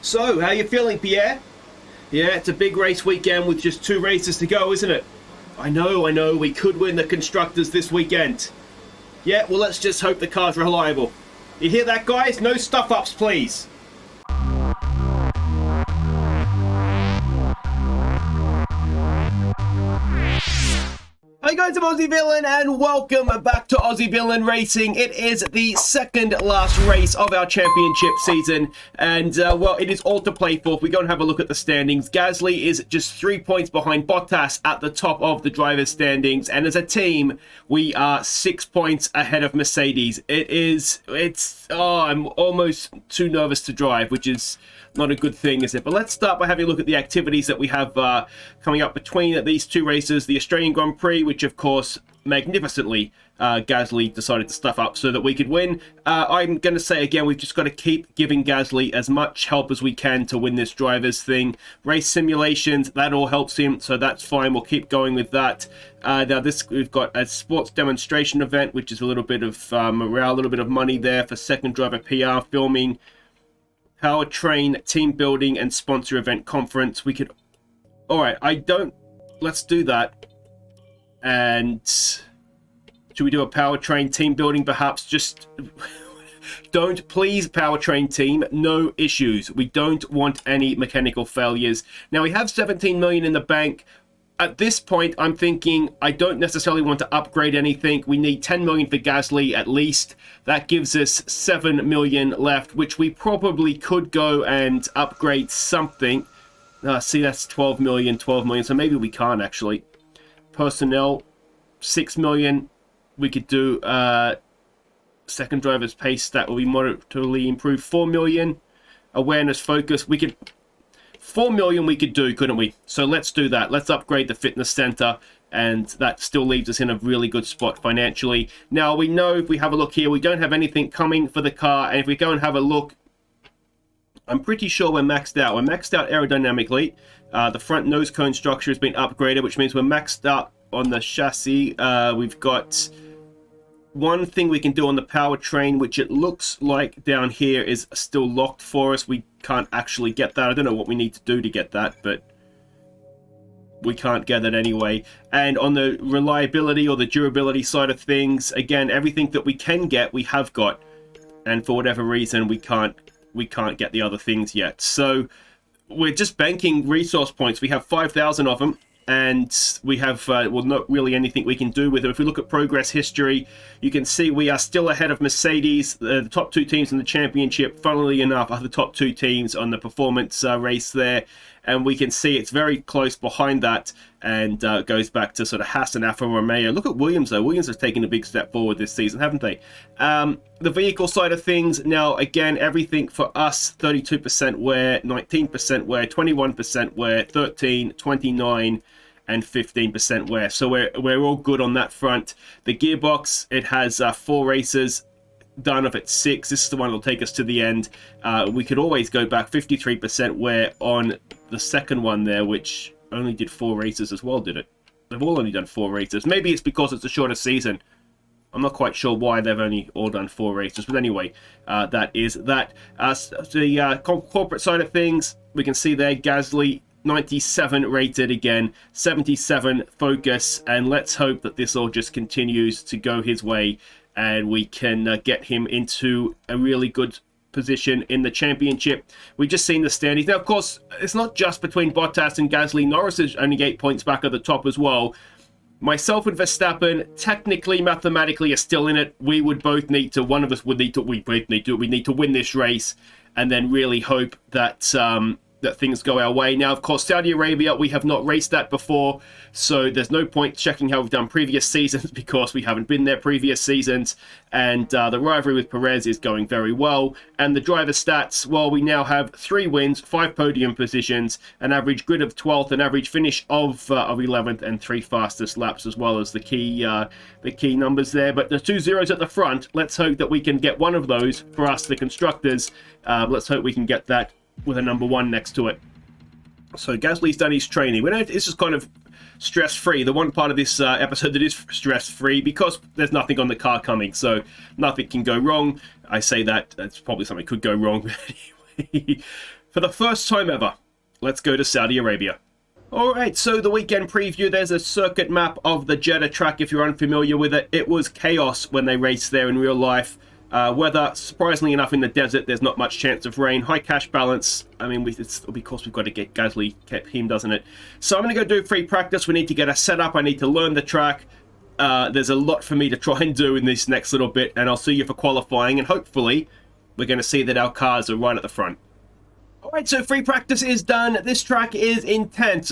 So, how you feeling, Pierre? Yeah, it's a big race weekend with just 2 races to go, isn't it? I know, we could win the Constructors this weekend. Yeah, well, let's just hope the car's reliable. You hear that, guys? No stuff-ups, please. Hey guys, I'm Aussie Villain and welcome back to Aussie Villain Racing. It is the second last race of our championship season and well, it is all to play for. If we go and have a look at the standings, Gasly is just 3 points behind Bottas at the top of the drivers' standings, and as a team, we are 6 points ahead of Mercedes. I'm almost too nervous to drive, which is not a good thing, is it? But let's start by having a look at the activities that we have coming up between these 2 races. The Australian Grand Prix, which of course magnificently Gasly decided to stuff up so that we could win. I'm going to say again, we've just got to keep giving Gasly as much help as we can to win this drivers thing. Race simulations, that all helps him, so that's fine. We'll keep going with that. Now we've got a sports demonstration event, which is a little bit of morale, a little bit of money there for second driver PR filming. Powertrain, team building, and sponsor event conference. We could... Alright, let's do that. And... should we do a powertrain team building, perhaps? Just... don't, please, powertrain team. No issues. We don't want any mechanical failures. Now, we have 17 million in the bank. At this point, I'm thinking I don't necessarily want to upgrade anything. We need 10 million for Gasly at least. That gives us 7 million left, which we probably could go and upgrade something. See, that's 12 million, so maybe we can't actually. Personnel, 6 million. We could do second driver's pace stat will be moderately improved. 4 million. Awareness focus. 4 million we could do, couldn't we? So let's do that. Let's upgrade the fitness center, and that still leaves us in a really good spot financially. Now, we know if we have a look here, we don't have anything coming for the car, and if we go and have a look, I'm pretty sure we're maxed out. We're maxed out aerodynamically. The front nose cone structure has been upgraded, which means we're maxed out on the chassis. We've got one thing we can do on the powertrain, which it looks like down here is still locked for us. We can't actually get that. I don't know what we need to do to get that, but we can't get it anyway. And on the reliability or the durability side of things, again, everything that we can get, we have got. And for whatever reason, we can't get the other things yet. So we're just banking resource points. We have 5,000 of them. And we have, well, not really anything we can do with them. If we look at progress history, you can see we are still ahead of Mercedes. The top 2 teams in the championship, funnily enough, are the top 2 teams on the performance race there. And we can see it's very close behind that, and goes back to sort of Haas and Alfa Romeo. Look at Williams, though. Williams has taken a big step forward this season, haven't they? The vehicle side of things, now, again, everything for us, 32% wear, 19% wear, 21% wear, 13, 29, and 15% wear. So we're all good on that front. The gearbox, it has 4 races done of its 6. This is the one that'll take us to the end. We could always go back 53% wear on the second one there, which only did 4 races as well, did it? They've all only done 4 races. Maybe it's because it's a shorter season. I'm not quite sure why they've only all done 4 races. But anyway, that is that. The corporate side of things, we can see there, Gasly, 97 rated again, 77 focus, and let's hope that this all just continues to go his way and we can get him into a really good position in the championship. We've just seen the standings. Now, of course, it's not just between Bottas and Gasly. Norris is only 8 points back at the top as well. Myself and Verstappen, technically, mathematically, are still in it. We would both need to, one of us would need to, we need to win this race and then really hope that that things go our way. Now, of course, Saudi Arabia, we have not raced that before, so there's no point checking how we've done previous seasons because we haven't been there previous seasons, and the rivalry with Perez is going very well. And the driver stats, well, we now have 3 wins, 5 podium positions, an average grid of 12th, an average finish of 11th, and 3 fastest laps, as well as the key numbers there. But the 2 zeros at the front, let's hope that we can get one of those for us, the constructors. Let's hope we can get that with a number 1 next to it. So Gasly's done his training. We know this is kind of stress-free. The one part of this episode that is stress-free because there's nothing on the car coming, so nothing can go wrong. I say that, that's probably something could go wrong, but anyway. For the first time ever, let's go to Saudi Arabia. Alright, so the weekend preview, there's a circuit map of the Jeddah track if you're unfamiliar with it. It was chaos when they raced there in real life. Weather, surprisingly enough, in the desert, there's not much chance of rain. High cash balance. I mean, it's because we've got to get Gasly, kept him, doesn't it? So I'm going to go do free practice. We need to get a setup. I need to learn the track. There's a lot for me to try and do in this next little bit, and I'll see you for qualifying, and hopefully we're going to see that our cars are right at the front. Alright, so free practice is done. This track is intense.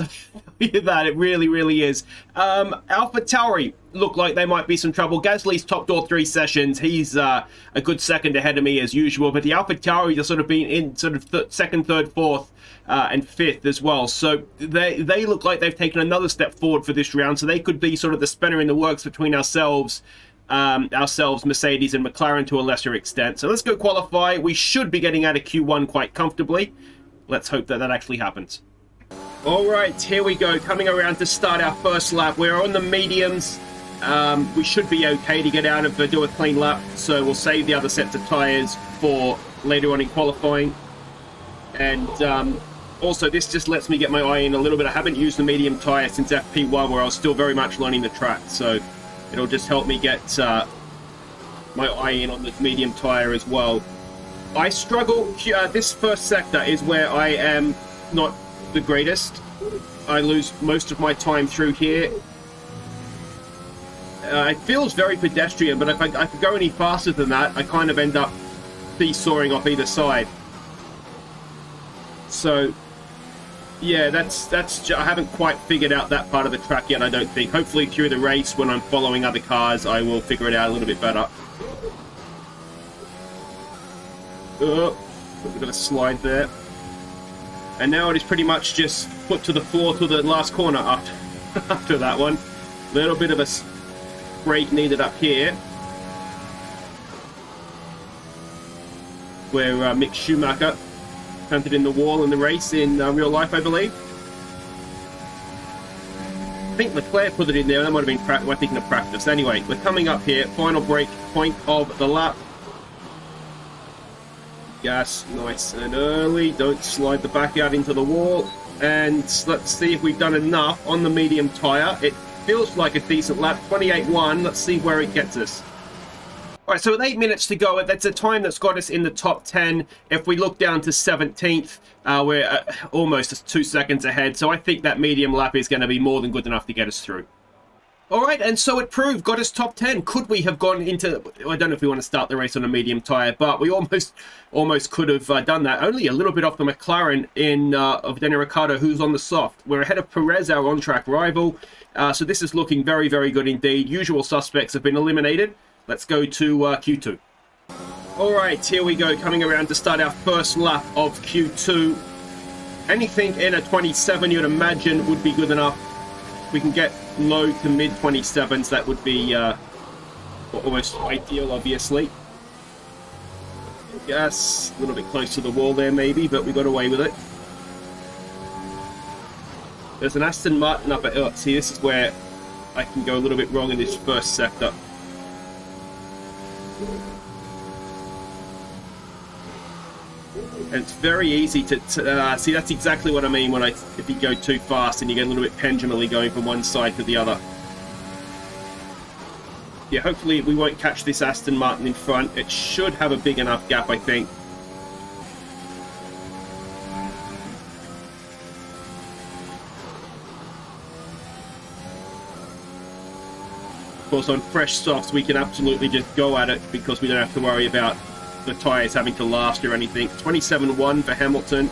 Look at that, it really, really is. AlphaTauri look like they might be some trouble. Gasly's topped all 3 sessions. He's a good second ahead of me as usual, but the AlphaTauri have sort of been in sort of second, third, fourth, and fifth as well. So they look like they've taken another step forward for this round, so they could be sort of the spanner in the works between ourselves, Mercedes and McLaren to a lesser extent. So let's go qualify. We should be getting out of Q1 quite comfortably. Let's hope that that actually happens. Alright, here we go, coming around to start our first lap. We're on the mediums. We should be okay to get out of do a clean lap, so we'll save the other sets of tyres for later on in qualifying. And also this just lets me get my eye in a little bit. I haven't used the medium tyre since FP1, where I was still very much learning the track, so it'll just help me get my eye in on the medium tyre as well. I struggle. This first sector is where I am not the greatest. I lose most of my time through here. It feels very pedestrian, but if I could go any faster than that, I kind of end up seesawing off either side. So yeah, that's I haven't quite figured out that part of the track yet, I don't think. Hopefully through the race, when I'm following other cars, I will figure it out a little bit better. Oh, a bit of a slide there. And now it is pretty much just put to the floor to the last corner after that one. Little bit of a brake needed up here, where Mick Schumacher planted in the wall in the race in real life, I believe. I think Leclerc put it in there. That might have been, we're thinking of practice. Anyway, we're coming up here. Final break point of the lap. Gas nice and early. Don't slide the back out into the wall. And let's see if we've done enough on the medium tyre. It feels like a decent lap. 28.1. Let's see where it gets us. Alright, so with 8 minutes to go, that's a time that's got us in the top 10. If we look down to 17th, we're almost 2 seconds ahead. So I think that medium lap is going to be more than good enough to get us through. Alright, and so it proved, got us top 10. Could we have gone into, I don't know if we want to start the race on a medium tyre, but we almost could have done that. Only a little bit off the McLaren of Daniel Ricciardo, who's on the soft. We're ahead of Perez, our on-track rival. So this is looking very, very good indeed. Usual suspects have been eliminated. Let's go to Q2. Alright, here we go, coming around to start our first lap of Q2. Anything in a 27 you'd imagine would be good enough. We can get low to mid 27s, that would be almost ideal, obviously. Yes, a little bit close to the wall there maybe, but we got away with it. There's an Aston Martin up at, see, this is where I can go a little bit wrong in this first sector. And it's very easy to see, that's exactly what I mean when if you go too fast and you get a little bit pendulumly going from one side to the other. Yeah, hopefully we won't catch this Aston Martin in front. It should have a big enough gap, I think. Of course, on fresh softs, we can absolutely just go at it because we don't have to worry about the tyres having to last or anything. 27.1 for Hamilton.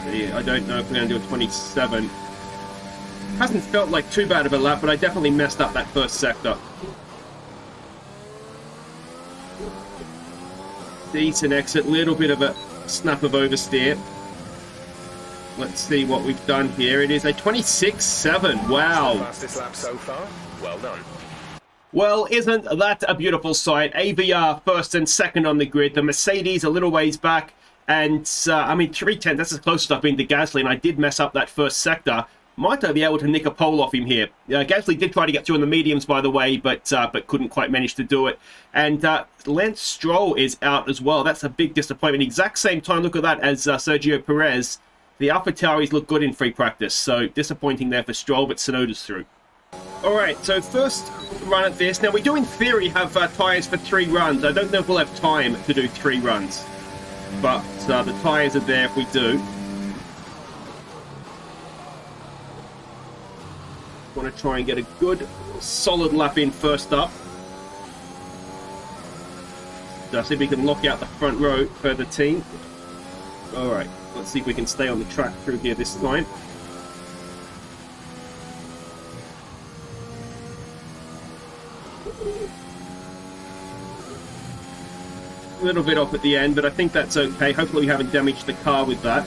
See, I don't know if we're going to do a 27. Hasn't felt like too bad of a lap, but I definitely messed up that first sector. Decent exit, little bit of a snap of oversteer. Let's see what we've done here. It is a 26.7. Wow. Fastest lap so far. Well done. Well, isn't that a beautiful sight? AVR first and second on the grid. The Mercedes a little ways back. And, I mean, 3/10, that's as close as I've been to Gasly. And I did mess up that first sector. Might be able to nick a pole off him here. Gasly did try to get through on the mediums, by the way, but couldn't quite manage to do it. And Lance Stroll is out as well. That's a big disappointment. Exact same time, look at that, as Sergio Perez. The AlphaTauris look good in free practice, so disappointing there for Stroll, but Tsunoda's through. All right, so first run at this. Now, we do, in theory, have tyres for 3 runs. I don't know if we'll have time to do 3 runs, but the tyres are there if we do. Want to try and get a good, solid lap in first up. So see if we can lock out the front row for the team. All right, let's see if we can stay on the track through here this time. A little bit off at the end, but I think that's okay. Hopefully we haven't damaged the car with that.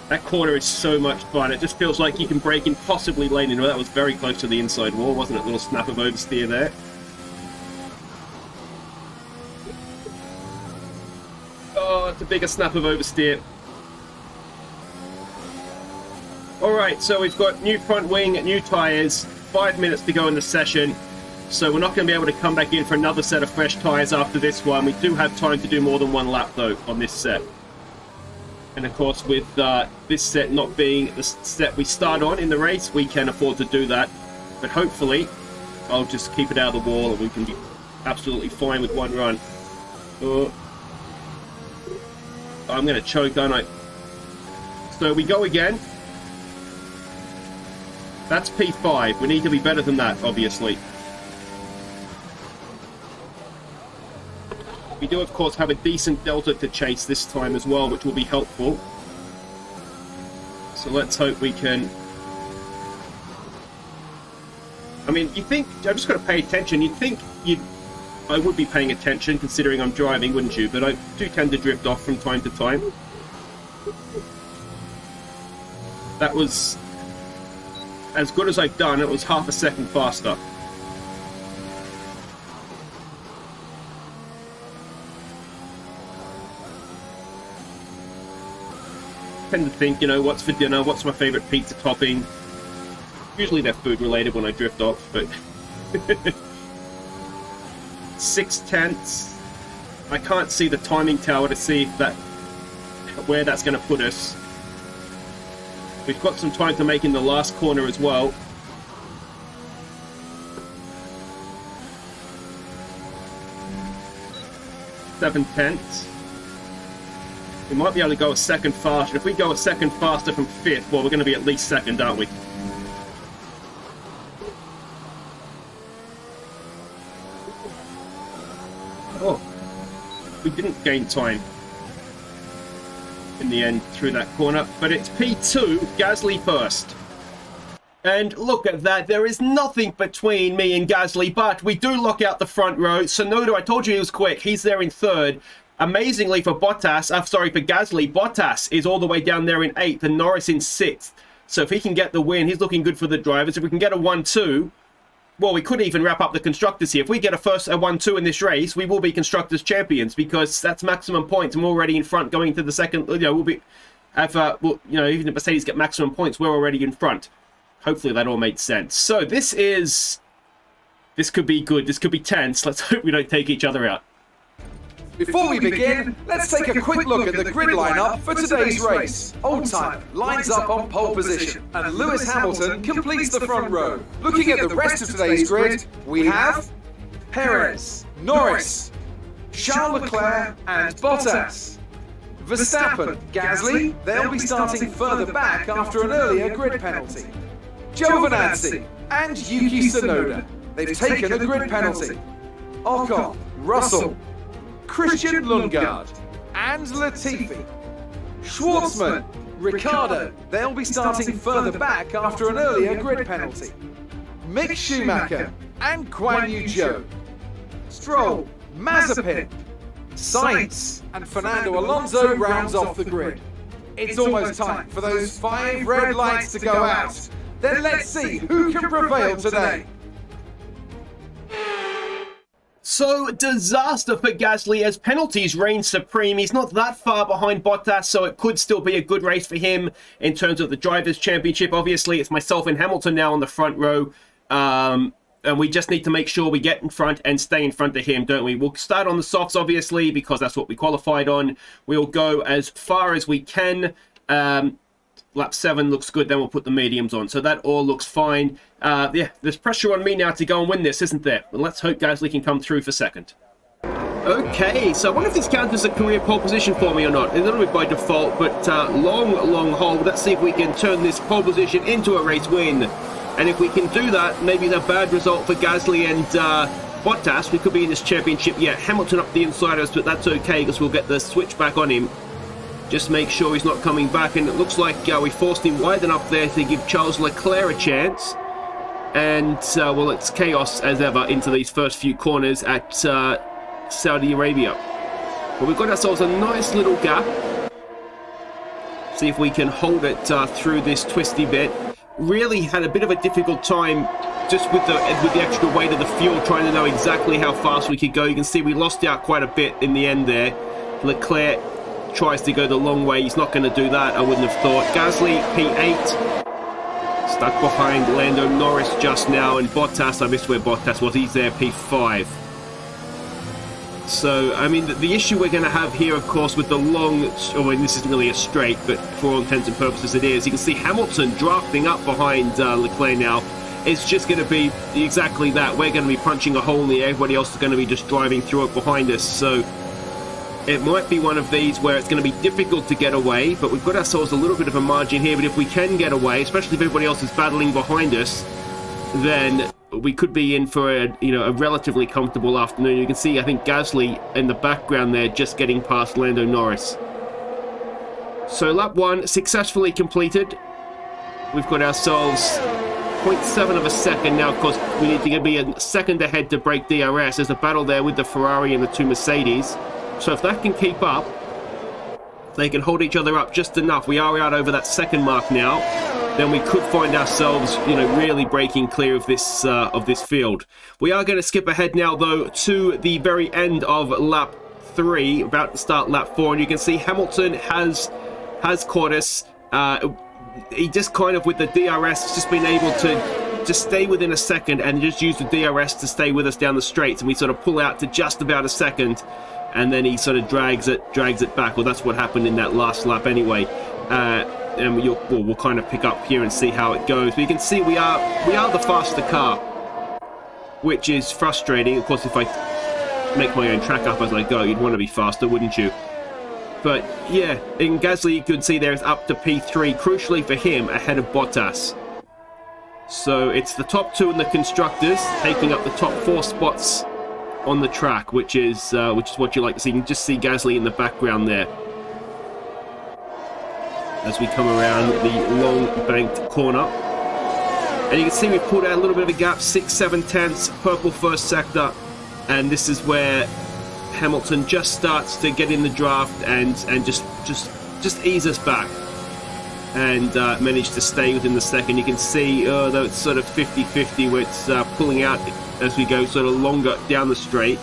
That corner is so much fun. It just feels like you can brake in, possibly lane in. Well, that was very close to the inside wall, wasn't it? A little snap of oversteer there. Oh, it's a bigger snap of oversteer. Alright, so we've got new front wing, new tyres, 5 minutes to go in the session. So we're not going to be able to come back in for another set of fresh tyres after this one. We do have time to do more than 1 lap, though, on this set. And of course, with this set not being the set we start on in the race, we can afford to do that. But hopefully, I'll just keep it out of the wall and we can be absolutely fine with 1 run. I'm going to choke, don't I? So we go again. That's P5. We need to be better than that, obviously. We do, of course, have a decent delta to chase this time as well, which will be helpful. So let's hope we can... I mean, you think... I've just got to pay attention. You'd think I would be paying attention, considering I'm driving, wouldn't you? But I do tend to drift off from time to time. That was... as good as I've done. It was half a second faster. Tend to think, you know, what's for dinner, what's my favourite pizza topping. Usually they're food related when I drift off, but 6/10. I can't see the timing tower to see if where that's going to put us. We've got some time to make in the last corner as well. Seven-tenths. We might be able to go a second faster. If we go a second faster from 5th, well, we're going to be at least 2nd, aren't we? Oh, we didn't gain time in the end through that corner, but it's P2, Gasly first. And look at that, there is nothing between me and Gasly, but we do lock out the front row. Tsunoda, I told you he was quick, he's there in 3rd. Amazingly for Gasly, Bottas is all the way down there in 8th and Norris in 6th. So if he can get the win, he's looking good for the drivers. If we can get a 1-2, well, we could even wrap up the constructors here. If we get a 1-2 in this race, we will be constructors champions because that's maximum points and we're already in front going into the second. You know, even if Mercedes get maximum points, we're already in front. Hopefully that all made sense. So this could be good. This could be tense. Let's hope we don't take each other out. Before we begin, let's take a quick look at the grid lineup for today's race. Oldtimer lines up on pole position, and Lewis Hamilton completes the front row. Looking at the rest of today's grid, we have Perez, Norris, Charles Leclerc, and Bottas. Verstappen, Gasly, they'll be starting further back after an earlier grid penalty. Giovinazzi and Yuki Tsunoda, they've taken a grid penalty. Ocon, Russell, Christian Lundgaard, and Latifi. Schwartzman, Ricciardo, they'll be starting further back after an earlier grid penalty. Mick Schumacher and Guan Yu Zhou. Stroll, Mazepin, Sainz, and Fernando Alonso rounds off the grid. It's almost time for those 5 red lights to go out. Then let's see who can prevail today. So, disaster for Gasly as penalties reign supreme. He's not that far behind Bottas, so it could still be a good race for him in terms of the Drivers' Championship. Obviously, it's myself and Hamilton now on the front row, and we just need to make sure we get in front and stay in front of him, don't we? We'll start on the softs, obviously, because that's what we qualified on. We'll go as far as we can. Lap 7 looks good, then we'll put the mediums on. So that all looks fine. Yeah, there's pressure on me now to go and win this, isn't there? But let's hope Gasly can come through for second. Okay, so I wonder if this counts as a career pole position for me or not. A little bit by default, but long hold. Let's see if we can turn this pole position into a race win. And if we can do that, maybe the bad result for Gasly and Bottas. We could be in this championship. Yeah, Hamilton up the inside of us, but that's okay because we'll get the switch back on him. Just make sure he's not coming back, and it looks like we forced him wide enough there to give Charles Leclerc a chance. And, well, it's chaos as ever into these first few corners at Saudi Arabia. But we've got ourselves a nice little gap. See if we can hold it through this twisty bit. Really had a bit of a difficult time just with the extra weight of the fuel, trying to know exactly how fast we could go. You can see we lost out quite a bit in the end there. Leclerc tries to go the long way. He's not going to do that, I wouldn't have thought. Gasly, P8. Stuck behind Lando Norris just now. And Bottas, I missed where Bottas was. He's there, P5. So, I mean, the issue we're going to have here, of course, with the long... I mean, this isn't really a straight, but for all intents and purposes it is. You can see Hamilton drafting up behind Leclerc now. It's just going to be exactly that. We're going to be punching a hole in the air. Everybody else is going to be just driving through it behind us. So... it might be one of these where it's going to be difficult to get away, but we've got ourselves a little bit of a margin here. But if we can get away, especially if everybody else is battling behind us, then we could be in for a relatively comfortable afternoon. You can see, I think, Gasly in the background there just getting past Lando Norris. So lap 1 successfully completed. We've got ourselves 0.7 of a second now. Of course, we need to be a second ahead to break DRS. There's a battle there with the Ferrari and the 2 Mercedes. So if that can keep up, they can hold each other up just enough. We are out over that second mark now. Then we could find ourselves, really breaking clear of this field. We are going to skip ahead now, though, to the very end of lap 3, about to start lap 4, and you can see Hamilton has caught us. He just kind of, with the DRS, has just been able to just stay within a second and just use the DRS to stay with us down the straights, and we sort of pull out to just about a second. And then he sort of drags it back. Well, that's what happened in that last lap anyway. And we'll kind of pick up here and see how it goes. But you can see we are the faster car, which is frustrating. Of course, if I make my own track up as I go, you'd want to be faster, wouldn't you? But yeah, in Gasly, you could see there is up to P3, crucially for him, ahead of Bottas. So it's the top 2 in the constructors taking up the top 4 spots on the track, which is what you like to see. You can just see Gasly in the background there as we come around the long banked corner, and you can see we've pulled out a little bit of a gap, 6-7 tenths, purple first sector, and this is where Hamilton just starts to get in the draft and just ease us back and manage to stay within the second. You can see though it's sort of 50-50 where it's pulling out as we go sort of longer down the straight.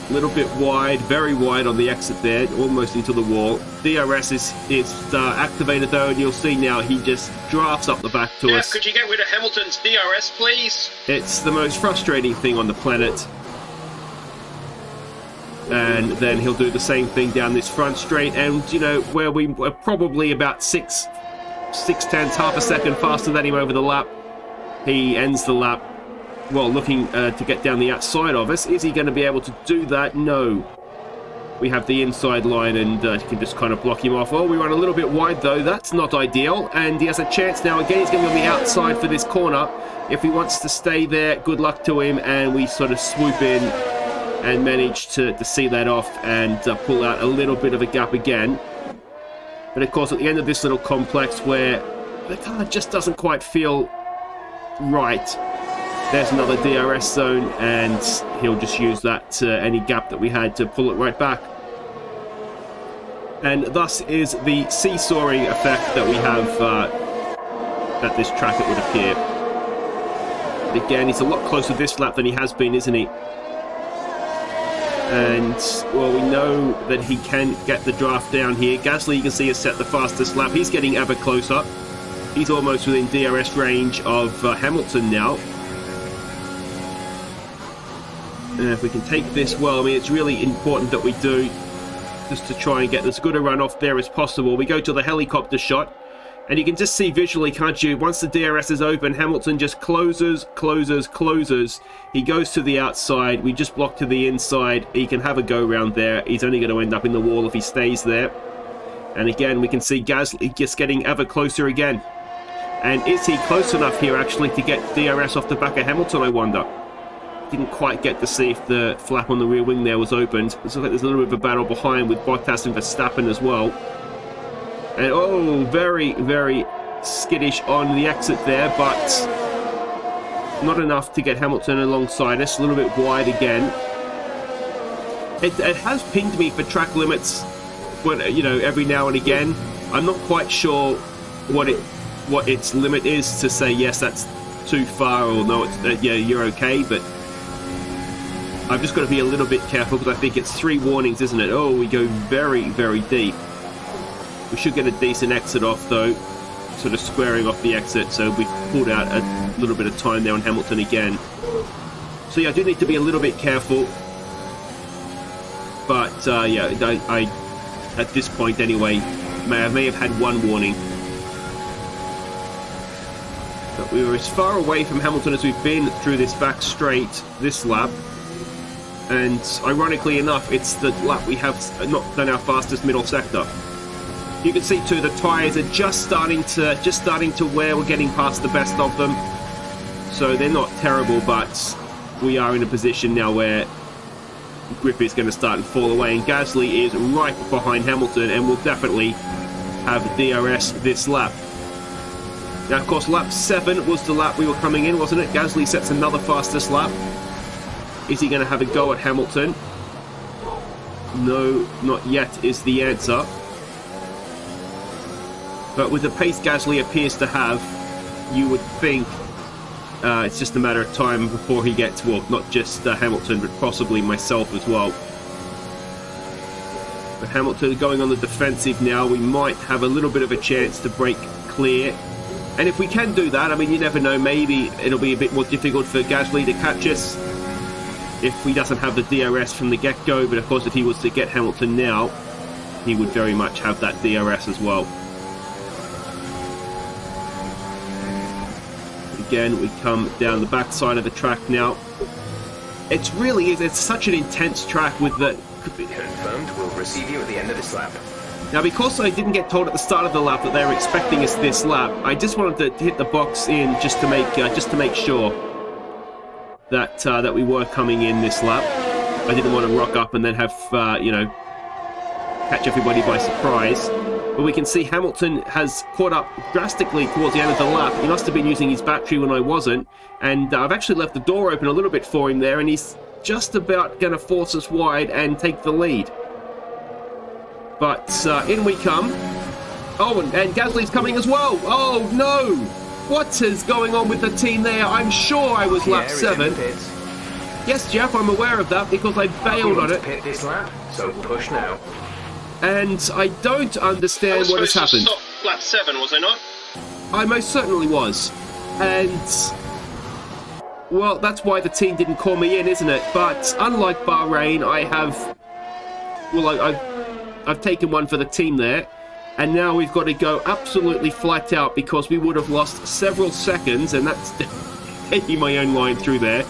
A little bit wide, very wide on the exit there, almost into the wall. DRS is activated though, and you'll see now he just drafts up the back to us. Could you get rid of Hamilton's DRS, please? It's the most frustrating thing on the planet. And then he'll do the same thing down this front straight, and where we were probably about 6 tenths, half a second faster than him over the lap. He ends the lap, well, looking to get down the outside of us. Is he going to be able to do that? No. We have the inside line, and can just kind of block him off. Oh, we run a little bit wide, though. That's not ideal. And he has a chance now. Again, he's going to be on the outside for this corner. If he wants to stay there, good luck to him. And we sort of swoop in and manage to see that off and pull out a little bit of a gap again. But, of course, at the end of this little complex where the car just doesn't quite feel right, there's another DRS zone, and he'll just use that any gap that we had to pull it right back. And thus is the seesawing effect that we have at this track, it would appear. But again, he's a lot closer this lap than he has been, isn't he? And, well, we know that he can get the draft down here. Gasly, you can see, has set the fastest lap. He's getting ever closer. He's almost within DRS range of Hamilton now. And if we can take this well, I mean, it's really important that we do, just to try and get as good a run off there as possible. We go to the helicopter shot, and you can just see visually, can't you? Once the DRS is open, Hamilton just closes. He goes to the outside. We just block to the inside. He can have a go round there. He's only going to end up in the wall if he stays there. And again, we can see Gasly just getting ever closer again. And is he close enough here, actually, to get DRS off the back of Hamilton, I wonder? Didn't quite get to see if the flap on the rear wing there was opened. Looks like there's a little bit of a battle behind with Bottas and Verstappen as well. And oh, very, very skittish on the exit there, but not enough to get Hamilton alongside us. A little bit wide again. It has pinged me for track limits, but you know, every now and again. I'm not quite sure what its limit is to say yes, that's too far, or no, it's yeah, you're okay. But I've just got to be a little bit careful because I think it's 3 warnings, isn't it? Oh, we go very, very deep. We should get a decent exit off, though, sort of squaring off the exit, so we pulled out a little bit of time there on Hamilton again. So yeah, I do need to be a little bit careful, but yeah, I at this point anyway, may have had 1 warning. But we were as far away from Hamilton as we've been through this back straight this lap. And ironically enough, it's the lap we have not done our fastest middle sector. You can see too, the tyres are just starting to wear. We're getting past the best of them, so they're not terrible. But we are in a position now where grip is going to start and fall away. And Gasly is right behind Hamilton, and will definitely have DRS this lap. Now, of course, lap 7 was the lap we were coming in, wasn't it? Gasly sets another fastest lap. Is he going to have a go at Hamilton? No, not yet is the answer. But with the pace Gasly appears to have, you would think it's just a matter of time before he gets, well, not just Hamilton, but possibly myself as well. But Hamilton going on the defensive now, we might have a little bit of a chance to break clear. And if we can do that, I mean, you never know, maybe it'll be a bit more difficult for Gasly to catch us if he doesn't have the DRS from the get-go. But of course, if he was to get Hamilton now, he would very much have that DRS as well. Again, we come down the back side of the track now. It's such an intense track with the... Confirmed, we'll receive you at the end of this lap. Now, because I didn't get told at the start of the lap that they were expecting us this lap, I just wanted to hit the box in just to make sure that that we were coming in this lap. I didn't want to rock up and then have you know, catch everybody by surprise. But we can see Hamilton has caught up drastically towards the end of the lap. He must have been using his battery when I wasn't. And I've actually left the door open a little bit for him there, and he's just about going to force us wide and take the lead. But in we come. Oh, and Gasly's coming as well. Oh, no. What is going on with the team there? I'm sure I was lap 7. Yes, Jeff, I'm aware of that because I bailed on it. Pit this lap, so push now. And I don't understand what has happened. Stop lap 7, was I not? I most certainly was. And, well, that's why the team didn't call me in, isn't it? But unlike Bahrain, I have... Well, I've taken one for the team there. And now we've got to go absolutely flat out because we would have lost several seconds. And that's taking my own line through there.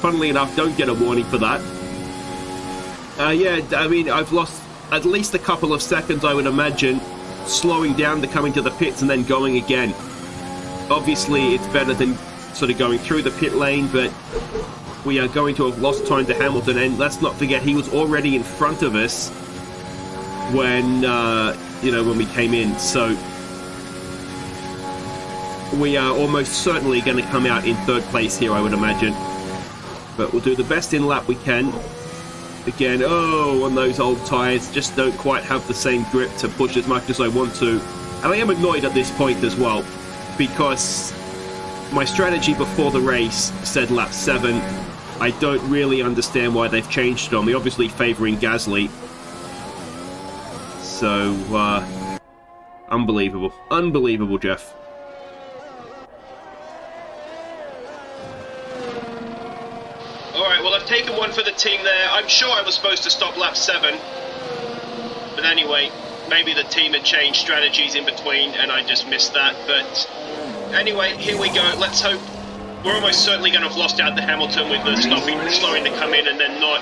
Funnily enough, don't get a warning for that. Yeah, I mean, I've lost at least a couple of seconds, I would imagine, slowing down to coming to the pits and then going again. Obviously, it's better than sort of going through the pit lane, but we are going to have lost time to Hamilton. And let's not forget, he was already in front of us when, you know, when we came in. So we are almost certainly going to come out in 3rd place here, I would imagine. But we'll do the best in lap we can. Again, oh, on those old tyres, just don't quite have the same grip to push as much as I want to. And I am annoyed at this point as well, because my strategy before the race said lap 7. I don't really understand why they've changed it on me. Obviously favouring Gasly. So, unbelievable. Unbelievable, Jeff. Alright, well, I've taken one for the team there. I'm sure I was supposed to stop lap 7. But anyway, maybe the team had changed strategies in between and I just missed that. But anyway, here we go. Let's hope. We're almost certainly going to have lost out to Hamilton with the slowing to come in and then not.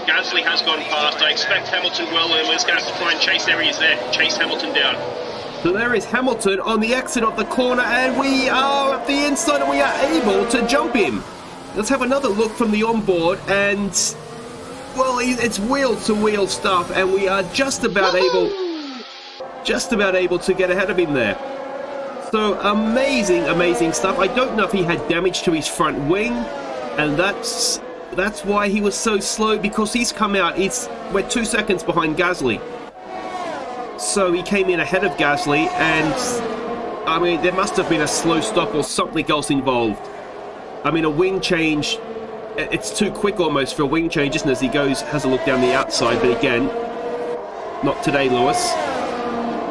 Gasly has gone past. I expect Hamilton will, and we're just going to have to try and chase. There he is there. Chase Hamilton down. So there is Hamilton on the exit of the corner, and we are at the inside, and we are able to jump him. Let's have another look from the onboard, and well, it's wheel-to-wheel stuff, and we are just about able to get ahead of him there. So amazing stuff. I don't know if he had damage to his front wing, and that's why he was so slow, because he's come out. We're 2 seconds behind Gasly. So he came in ahead of Gasly, and I mean, there must have been a slow stop or something else involved. I mean, a wing change, it's too quick almost for a wing change, isn't it? As he has a look down the outside, but again, not today, Lewis.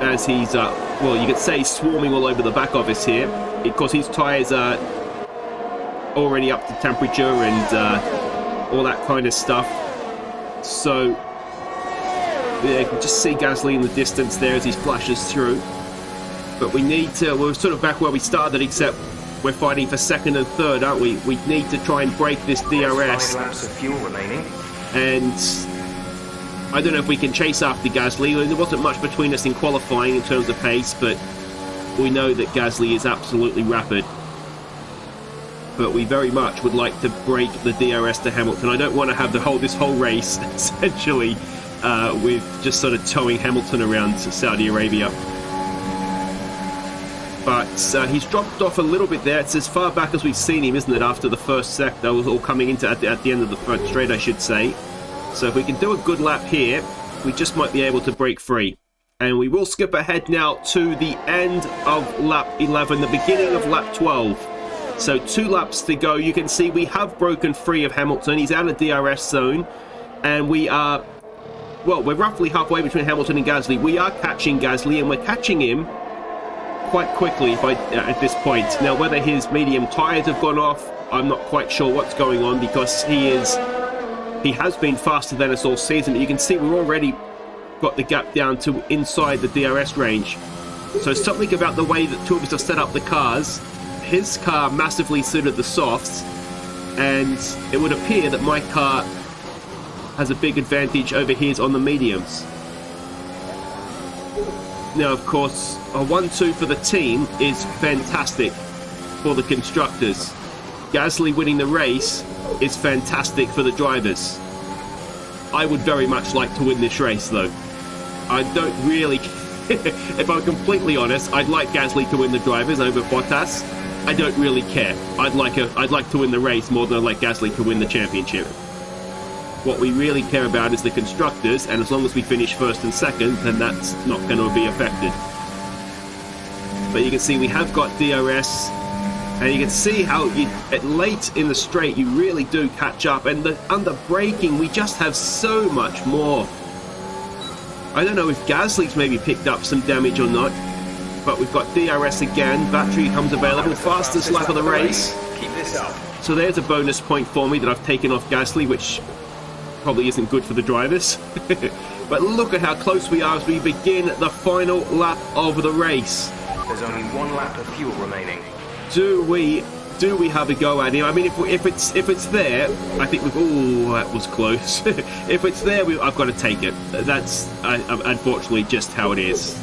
As he's, well, you could say he's swarming all over the back office here, because his tyres are already up to temperature and all that kind of stuff. So, yeah, you can just see Gasly in the distance there as he flashes through. But we need to, we're sort of back where we started, except we're fighting for second and third, aren't we? We need to try and break this DRS. 5 laps of fuel remaining. And I don't know if we can chase after Gasly. There wasn't much between us in qualifying in terms of pace, but we know that Gasly is absolutely rapid. But we very much would like to break the DRS to Hamilton. I don't want to have this whole race, essentially, with just sort of towing Hamilton around to Saudi Arabia. But he's dropped off a little bit there. It's as far back as we've seen him, isn't it, after the first sector, all coming into at the end of the front straight, I should say. So if we can do a good lap here, we just might be able to break free. And we will skip ahead now to the end of lap 11, the beginning of lap 12. So 2 laps to go. You can see we have broken free of Hamilton. He's out of DRS zone. And we are, well, we're roughly halfway between Hamilton and Gasly. We are catching Gasly, and we're catching him quite quickly at this point. Now, whether his medium tyres have gone off, I'm not quite sure what's going on, because he has been faster than us all season. But you can see we've already got the gap down to inside the DRS range. So something about the way that two of us have set up the cars. His car massively suited the softs, and it would appear that my car has a big advantage over his on the mediums. Now, of course, a 1-2 for the team is fantastic for the constructors. Gasly winning the race is fantastic for the drivers. I would very much like to win this race, though. I don't really, if I'm completely honest, I'd like Gasly to win the drivers over Bottas. I don't really care. I'd like to win the race more than I'd like Gasly to win the championship. What we really care about is the constructors, and as long as we finish first and second, then that's not going to be affected. But you can see we have got DRS, and you can see how late in the straight you really do catch up, and under braking we just have so much more. I don't know if Gasly's maybe picked up some damage or not, but we've got DRS again. Battery comes available, fastest lap of the race. Keep this up. So there's a bonus point for me that I've taken off Gasly, which probably isn't good for the drivers. But look at how close we are as we begin the final lap of the race. There's only 1 lap of fuel remaining. Do we have a go at him? I mean, if it's there, I think that was close. If it's there, I've got to take it. That's unfortunately just how it is.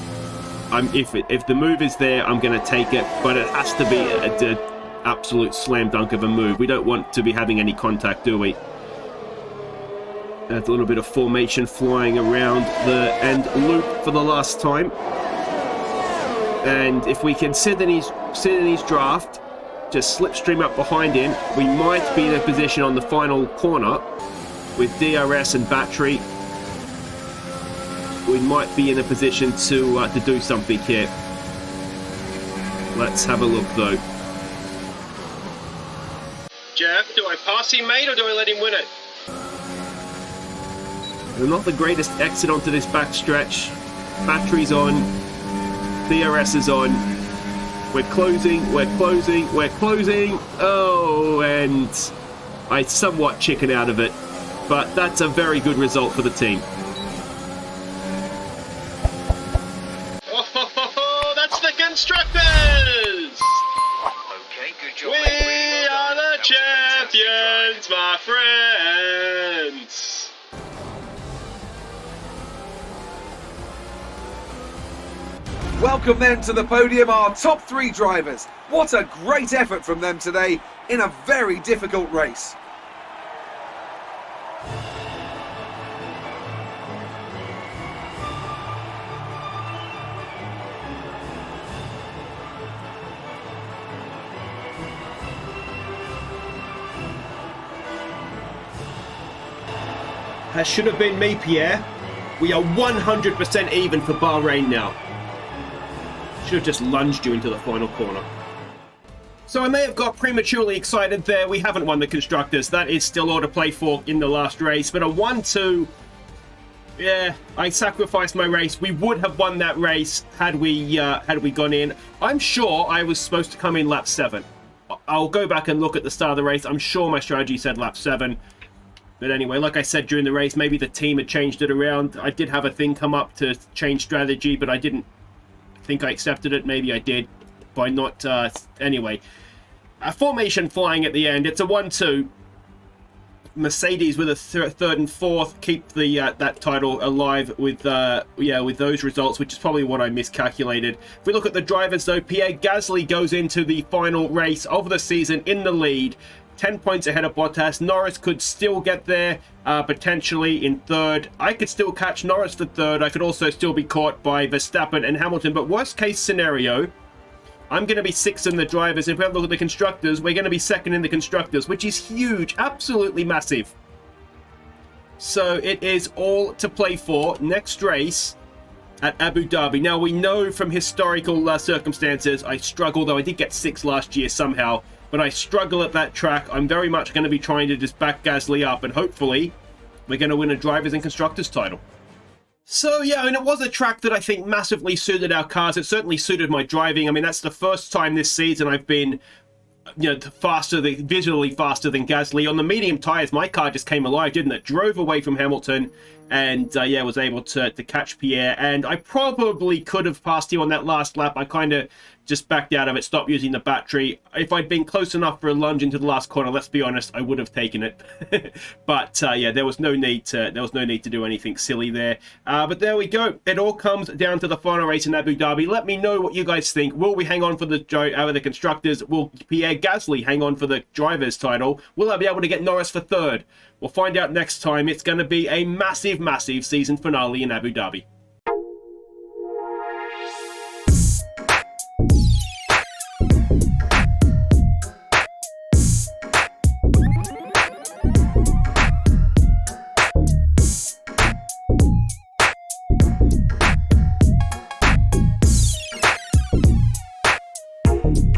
If the move is there, I'm going to take it, but it has to be an absolute slam dunk of a move. We don't want to be having any contact, do we? There's a little bit of formation flying around the end loop for the last time. And if we can sit in his draft, just slipstream up behind him, we might be in a position on the final corner with DRS and battery. We might be in a position to do something here. Let's have a look though. DNF. Do I pass him, mate, or do I let him win it? We're not the greatest exit onto this backstretch. Battery's on. DRS is on. We're closing. Oh, and I somewhat chicken out of it. But that's a very good result for the team. Oh, that's the constructors! Okay, good job. We are the champions, my friends! Welcome then to the podium, our top 3 drivers. What a great effort from them today in a very difficult race. That should have been me, Pierre. We are 100% even for Bahrain now. Should have just lunged you into the final corner. So I may have got prematurely excited there. We haven't won the Constructors. That is still all to play for in the last race. But a 1-2, yeah, I sacrificed my race. We would have won that race had we gone in. I'm sure I was supposed to come in lap 7. I'll go back and look at the start of the race. I'm sure my strategy said lap 7. But anyway, like I said during the race, maybe the team had changed it around. I did have a thing come up to change strategy, but I didn't think I accepted it. Maybe I did by not. Anyway, a formation flying at the end. It's a 1-2. Mercedes with a third and fourth keep the that title alive with with those results, which is probably what I miscalculated. If we look at the drivers though, Pierre Gasly goes into the final race of the season in the lead. 10 points ahead of Bottas. Norris could still get there, potentially in third. I could still catch Norris for third. I could also still be caught by Verstappen and Hamilton. But worst case scenario, I'm going to be 6th in the drivers. If we have a look at the constructors, we're going to be 2nd in the constructors, which is huge, absolutely massive. So it is all to play for next race at Abu Dhabi. Now, we know from historical circumstances, I struggle, though I did get 6th last year somehow. But I struggle at that track. I'm very much going to be trying to just back Gasly up, and hopefully we're going to win a Drivers' and Constructors title. So yeah, I mean, it was a track that I think massively suited our cars. It certainly suited my driving. I mean, that's the first time this season I've been, visually faster than Gasly. On the medium tyres, my car just came alive, didn't it? Drove away from Hamilton and, was able to catch Pierre. And I probably could have passed him on that last lap. I kind of just backed out of it, stopped using the battery. If I'd been close enough for a lunge into the last corner, let's be honest, I would have taken it. But there was no need to do anything silly there. But there we go. It all comes down to the final race in Abu Dhabi. Let me know what you guys think. Will we hang on for the constructors? Will Pierre Gasly hang on for the drivers' title? Will I be able to get Norris for third? We'll find out next time. It's going to be a massive, massive season finale in Abu Dhabi.